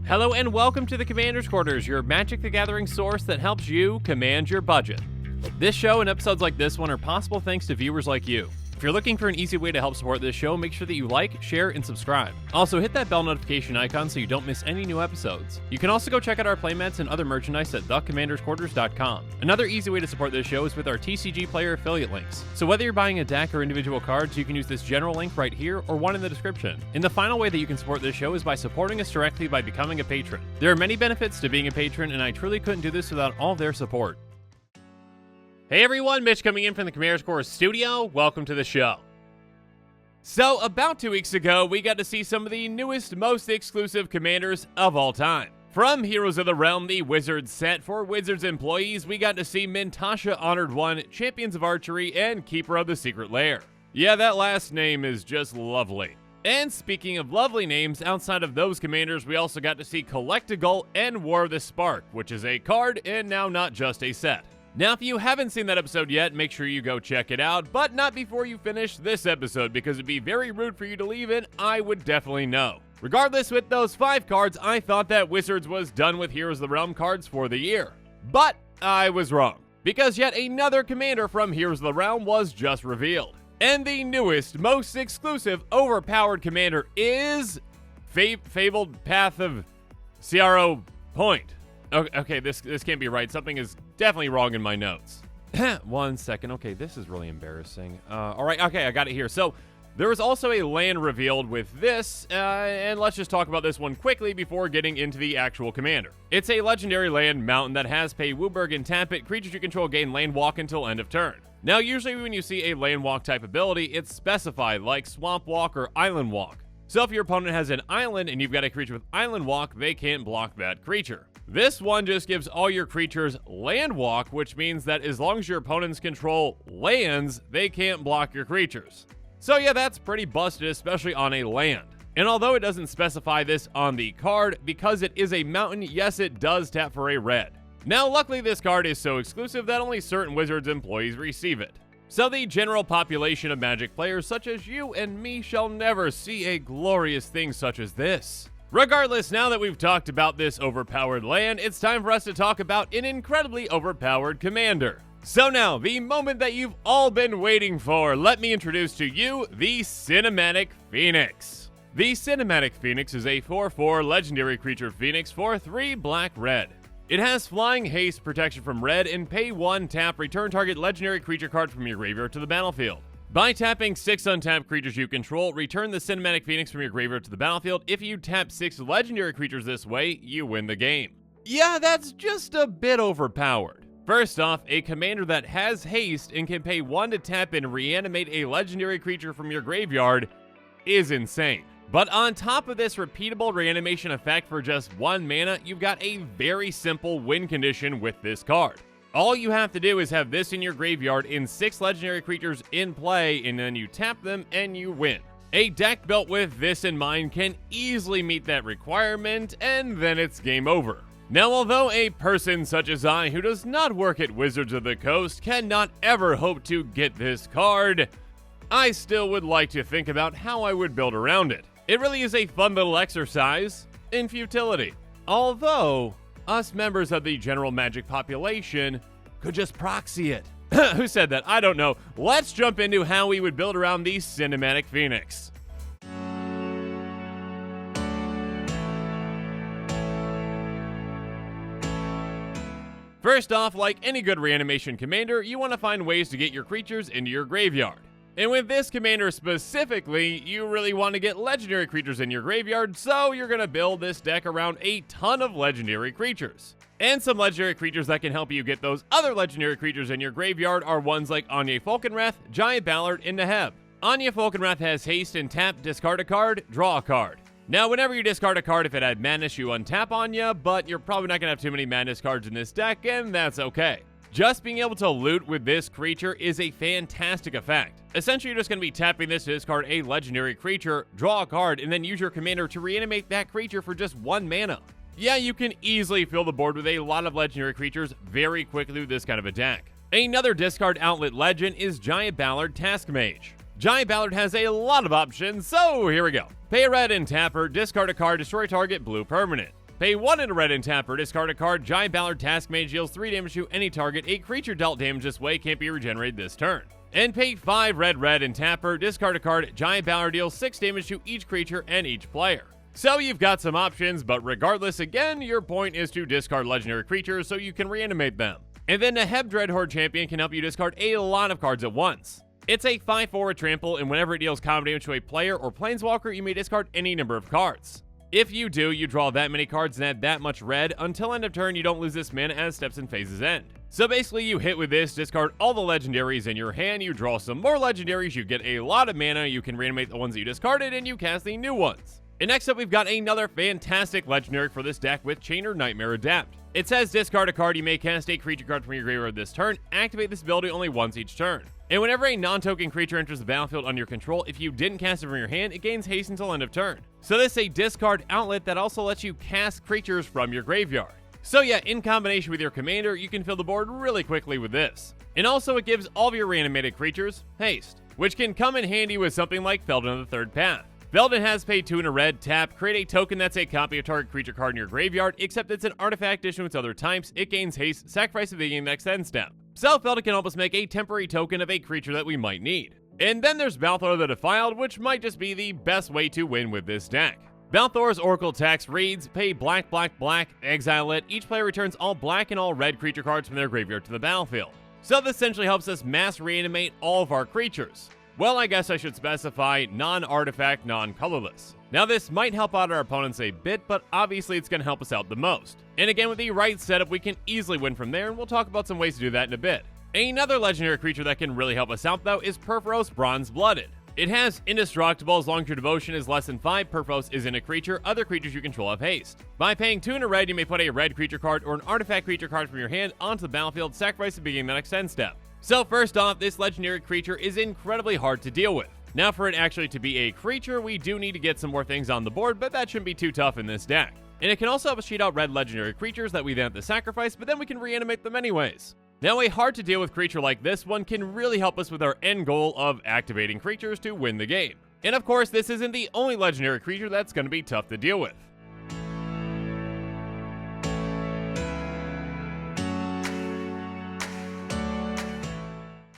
Hello and welcome to the Commander's Quarters, your Magic the Gathering source that helps you command your budget. This show and episodes like this one are possible thanks to viewers like you. If you're looking for an easy way to help support this show, make sure that you like, share, and subscribe. Also, hit that bell notification icon so you don't miss any new episodes. You can also go check out our playmats and other merchandise at thecommandersquarters.com. Another easy way to support this show is with our TCG player affiliate links. So whether you're buying a deck or individual cards, you can use this general link right here or one in the description. And the final way that you can support this show is by supporting us directly by becoming a patron. There are many benefits to being a patron, and I truly couldn't do this without all their support. Hey everyone, Mitch coming in from the Commander's Quarters studio. Welcome to the show. So, about 2 weeks ago, we got to see some of the newest, most exclusive commanders of all time. From Heroes of the Realm, the Wizards set for Wizards employees, we got to see Mintasha Honored One, Champions of Archery, and Keeper of the Secret Lair. Yeah, that last name is just lovely. And speaking of lovely names, outside of those commanders, we also got to see Collectigle and War of the Spark, which is a card and now not just a set. Now, if you haven't seen that episode yet, make sure you go check it out, but not before you finish this episode, because it'd be very rude for you to leave and I would definitely know. Regardless, with those 5 cards, I thought that Wizards was done with Heroes of the Realm cards for the year. But I was wrong, because yet another commander from Heroes of the Realm was just revealed. And the newest, most exclusive, overpowered commander is Fabled Path of Searo Point. Okay, this can't be right. Something is definitely wrong in my notes. 1 second. Okay, this is really embarrassing. All right, okay, I got it here. So, there was also a land revealed with this, and let's just talk about this one quickly before getting into the actual commander. It's a legendary land mountain that has pay Wooburg and tap it. Creatures you control gain land walk until end of turn. Now, usually when you see a land walk type ability, it's specified, like Swamp Walk or Island Walk. So if your opponent has an island and you've got a creature with Island Walk, they can't block that creature. This one just gives all your creatures Land Walk, which means that as long as your opponents control lands, they can't block your creatures. So yeah, that's pretty busted, especially on a land. And although it doesn't specify this on the card, because it is a mountain, yes, it does tap for a red. Now, luckily this card is so exclusive that only certain Wizards employees receive it. So the general population of Magic players such as you and me shall never see a glorious thing such as this. Regardless, now that we've talked about this overpowered land, it's time for us to talk about an incredibly overpowered commander. So now, the moment that you've all been waiting for, let me introduce to you the Cinematic Phoenix. The Cinematic Phoenix is a 4/4 legendary creature Phoenix for 3 black-red. It has flying, haste, protection from red, and pay 1 tap, return target legendary creature card from your graveyard to the battlefield. By tapping 6 untapped creatures you control, return the Cinematic Phoenix from your graveyard to the battlefield. If you tap 6 legendary creatures this way, you win the game. Yeah, that's just a bit overpowered. First off, a commander that has haste and can pay 1 to tap and reanimate a legendary creature from your graveyard is insane. But on top of this repeatable reanimation effect for just 1 mana, you've got a very simple win condition with this card. All you have to do is have this in your graveyard and 6 legendary creatures in play, and then you tap them and you win. A deck built with this in mind can easily meet that requirement, and then it's game over. Now, although a person such as I, who does not work at Wizards of the Coast, cannot ever hope to get this card, I still would like to think about how I would build around it. It really is a fun little exercise in futility. Although, us members of the general Magic population could just proxy it. Who said that? I don't know. Let's jump into how we would build around the Cinematic Phoenix. First off, like any good reanimation commander, you want to find ways to get your creatures into your graveyard. And with this commander specifically, you really want to get legendary creatures in your graveyard, so you're going to build this deck around a ton of legendary creatures. And some legendary creatures that can help you get those other legendary creatures in your graveyard are ones like Anya Falconwrath, Giant Ballard, and Neheb. Anya Falconwrath has haste and tap, discard a card, draw a card. Now, whenever you discard a card, if it had madness, you untap Anya, but you're probably not going to have too many madness cards in this deck, and that's okay. Just being able to loot with this creature is a fantastic effect. Essentially, you're just going to be tapping this to discard a legendary creature, draw a card, and then use your commander to reanimate that creature for just 1 mana. Yeah, you can easily fill the board with a lot of legendary creatures very quickly with this kind of a deck. Another discard outlet legend is Giant Ballard Task Mage. Giant Ballard has a lot of options, so here we go. Pay a red and tapper, discard a card, destroy target blue permanent. Pay 1 and a red and tapper, discard a card, Giant Ballard Task Mage deals 3 damage to any target. A creature dealt damage this way can't be regenerated this turn. And pay 5 red and tapper, discard a card, Giant Ballard deals 6 damage to each creature and each player. So you've got some options, but regardless, again, your point is to discard legendary creatures so you can reanimate them. And then the Heb Dreadhorde Champion can help you discard a lot of cards at once. It's a 5/4 trample, and whenever it deals combat damage to a player or planeswalker, you may discard any number of cards. If you do, you draw that many cards and add that much red. Until end of turn, you don't lose this mana as steps and phases end. So basically, you hit with this, discard all the legendaries in your hand, you draw some more legendaries, you get a lot of mana, you can reanimate the ones that you discarded, and you cast the new ones. And next up, we've got another fantastic legendary for this deck with Chainer Nightmare Adapt. It says discard a card, you may cast a creature card from your graveyard this turn, activate this ability only once each turn. And whenever a non-token creature enters the battlefield under your control, if you didn't cast it from your hand, it gains haste until end of turn. So this is a discard outlet that also lets you cast creatures from your graveyard. So yeah, in combination with your commander, you can fill the board really quickly with this. And also it gives all of your reanimated creatures haste, which can come in handy with something like Fabled of the Third Path. Fabled has pay 2 and a red, tap, create a token that's a copy of target creature card in your graveyard, except it's an artifact addition with other types, it gains haste, sacrifice at the beginning of the next end step. So Fabled can help us make a temporary token of a creature that we might need. And then there's Balthor the Defiled, which might just be the best way to win with this deck. Balthor's Oracle text reads, pay black, exile it, each player returns all black and all red creature cards from their graveyard to the battlefield. So this essentially helps us mass reanimate all of our creatures. Well, I guess I should specify non-artifact, non-colorless. Now this might help out our opponents a bit, but obviously it's going to help us out the most. And again, with the right setup, we can easily win from there, and we'll talk about some ways to do that in a bit. Another legendary creature that can really help us out though is Purphoros Bronze-Blooded. It has Indestructible. As long as your devotion is less than 5, Purphoros isn't a creature, other creatures you control have haste. By paying 2 and a red, you may put a red creature card or an artifact creature card from your hand onto the battlefield, sacrifice at the beginning of the next end step. So first off, this legendary creature is incredibly hard to deal with. Now for it actually to be a creature, we do need to get some more things on the board, but that shouldn't be too tough in this deck. And it can also help us cheat out red legendary creatures that we then have to sacrifice, but then we can reanimate them anyways. Now a hard to deal with creature like this one can really help us with our end goal of activating creatures to win the game. And of course, this isn't the only legendary creature that's going to be tough to deal with.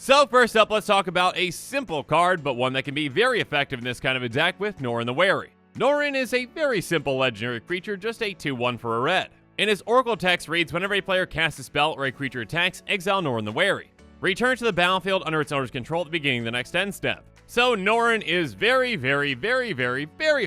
So first up, let's talk about a simple card, but one that can be very effective in this kind of a deck with Norin the Wary. Norin is a very simple legendary creature, just a 2/1 for a red. And his Oracle text reads, whenever a player casts a spell or a creature attacks, exile Norin the Wary. Return to the battlefield under its owner's control at the beginning of the next end step. So Norin is very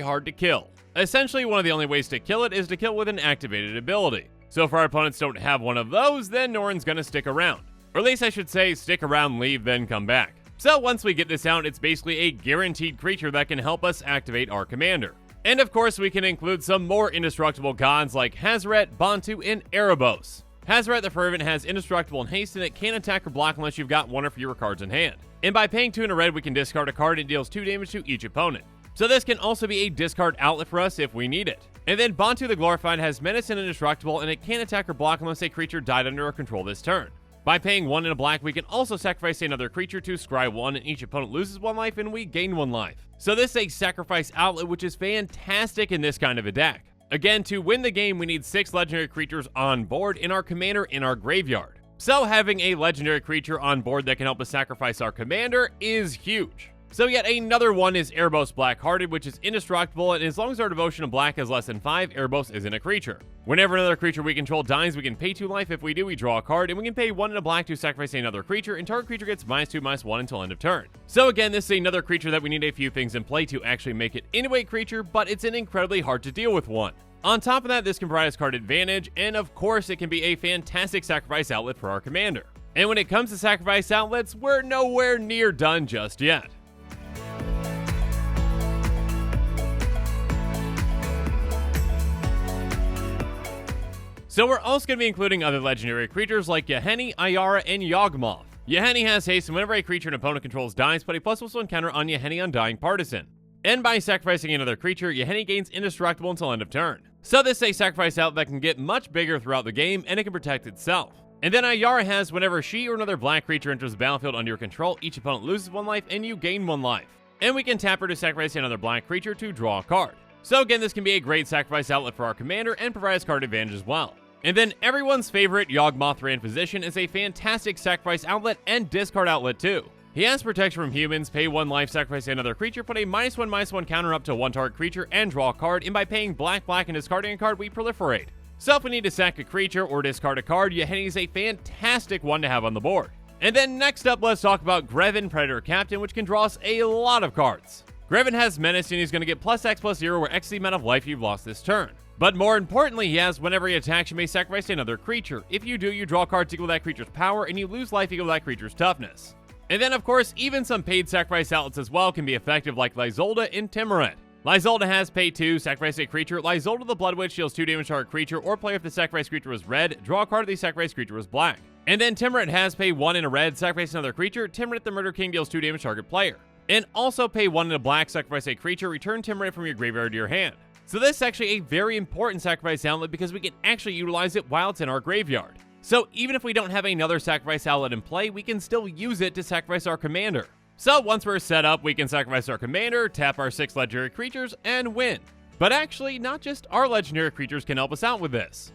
hard to kill. Essentially, one of the only ways to kill it is to kill with an activated ability. So if our opponents don't have one of those, then Norin's gonna stick around. Or at least I should say, stick around, leave, then come back. So once we get this out, it's basically a guaranteed creature that can help us activate our commander. And of course, we can include some more indestructible gods like Hazoret, Bantu, and Erebos. Hazoret the Fervent has Indestructible and Haste, and it can't attack or block unless you've got 1 or fewer cards in hand. And by paying 2 and a red, we can discard a card and deals 2 damage to each opponent. So this can also be a discard outlet for us if we need it. And then Bantu the Glorified has Menace and Indestructible, and it can't attack or block unless a creature died under our control this turn. By paying 1 and a black, we can also sacrifice another creature to scry 1, and each opponent loses 1 life and we gain 1 life. So this is a sacrifice outlet, which is fantastic in this kind of a deck. Again, to win the game, we need 6 legendary creatures on board and our commander in our graveyard. So having a legendary creature on board that can help us sacrifice our commander is huge. So yet another one is Erebos Blackhearted, which is indestructible, and as long as our devotion of black is less than 5, Erebos isn't a creature. Whenever another creature we control dies, we can pay 2 life. If we do, we draw a card, and we can pay 1 and a black to sacrifice another creature, and target creature gets -2/-1 until end of turn. So again, this is another creature that we need a few things in play to actually make it into a creature, but it's an incredibly hard to deal with one. On top of that, this can provide us card advantage, and of course, it can be a fantastic sacrifice outlet for our commander. And when it comes to sacrifice outlets, we're nowhere near done just yet. So we're also going to be including other legendary creatures like Yahenni, Ayara, and Yawgmoth. Yahenni has haste, and whenever a creature an opponent controls dies, put a +1/+1 counter on Yahenni Undying Partisan. And by sacrificing another creature, Yahenni gains Indestructible until end of turn. So this is a sacrifice out that can get much bigger throughout the game, and it can protect itself. And then Ayara has whenever she or another black creature enters the battlefield under your control, each opponent loses 1 life and you gain 1 life. And we can tap her to sacrifice another black creature to draw a card. So again, this can be a great sacrifice outlet for our commander and provide us card advantage as well. And then everyone's favorite Yawgmoth Physician is a fantastic sacrifice outlet and discard outlet too. He has protection from humans, pay 1 life, sacrifice another creature, put a -1/-1 counter up to 1 target creature, and draw a card, and by paying black and discarding a card, we proliferate. So if we need to sack a creature or discard a card, Yahenni is a fantastic one to have on the board. And then next up, let's talk about Greven, Predator Captain, which can draw us a lot of cards. Greven has Menace, and he's going to get +X/+0, where X is the amount of life you've lost this turn. But more importantly, he has whenever he attacks, you may sacrifice another creature. If you do, you draw cards equal to that creature's power, and you lose life equal to that creature's toughness. And then, of course, even some paid sacrifice outlets as well can be effective, like Lysolda in Timuret. Lysolda has pay 2, sacrifice a creature. Lysolda the Blood Witch deals 2 damage to our creature, or play if the sacrifice creature was red, draw a card if the sacrifice creature was black. And then Timuret has pay 1 in a red, sacrifice another creature. Timuret the Murder King deals 2 damage to target player. And also pay 1 in a black, sacrifice a creature, return Timuret from your graveyard to your hand. So this is actually a very important sacrifice outlet because we can actually utilize it while it's in our graveyard. So even if we don't have another sacrifice outlet in play, we can still use it to sacrifice our commander. So once we're set up, we can sacrifice our commander, tap our 6 legendary creatures, and win. But actually, not just our legendary creatures can help us out with this.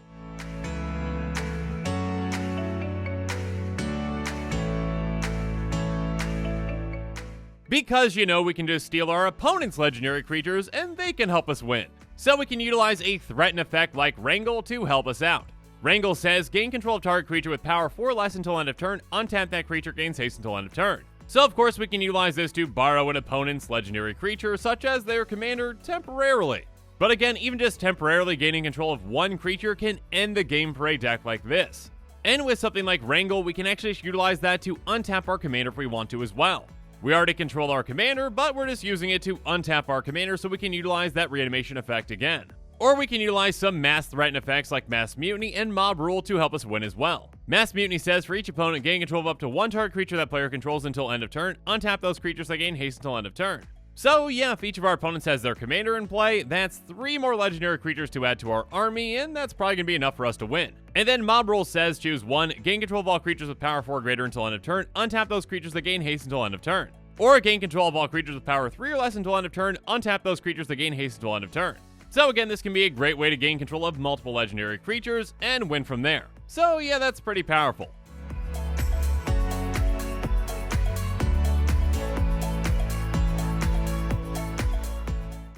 Because, we can just steal our opponent's legendary creatures, and they can help us win. So we can utilize a threaten effect like Wrangle to help us out. Wrangle says, gain control of target creature with power 4 or less until end of turn, untap that creature, gains haste until end of turn. So of course we can utilize this to borrow an opponent's legendary creature, such as their commander, temporarily. But again, even just temporarily gaining control of 1 creature can end the game for a deck like this. And with something like Wrangle, we can actually utilize that to untap our commander if we want to as well. We already control our commander, but we're just using it to untap our commander so we can utilize that reanimation effect again. Or we can utilize some mass threaten effects like Mass Mutiny and Mob Rule to help us win as well. Mass Mutiny says for each opponent, gain control of up to 1 target creature that player controls until end of turn, untap those creatures that gain haste until end of turn. So yeah, if each of our opponents has their commander in play, that's 3 more legendary creatures to add to our army, and that's probably going to be enough for us to win. And then Mob Rule says choose 1, gain control of all creatures with power 4 or greater until end of turn, untap those creatures that gain haste until end of turn. Or gain control of all creatures with power 3 or less until end of turn, untap those creatures that gain haste until end of turn. So again, this can be a great way to gain control of multiple legendary creatures and win from there. So yeah, that's pretty powerful.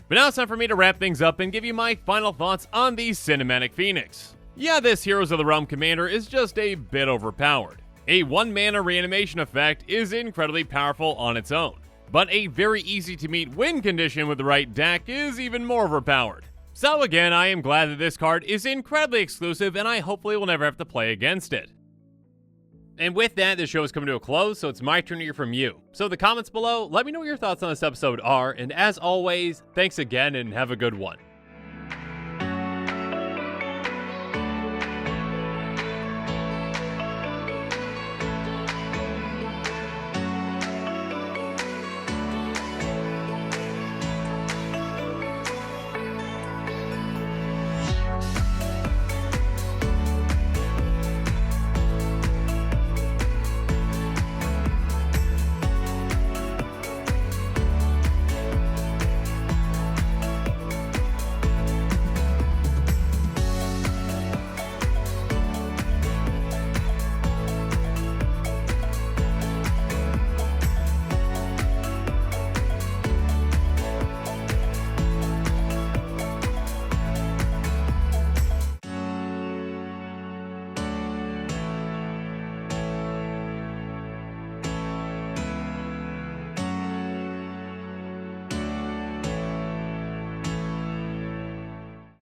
But now it's time for me to wrap things up and give you my final thoughts on the Cinematic Phoenix. Yeah, this Heroes of the Realm commander is just a bit overpowered. A 1-mana reanimation effect is incredibly powerful on its own, but a very easy to meet win condition with the right deck is even more overpowered. So again, I am glad that this card is incredibly exclusive and I hopefully will never have to play against it. And with that, this show is coming to a close, so it's my turn to hear from you. So in the comments below, let me know what your thoughts on this episode are, and as always, thanks again and have a good one.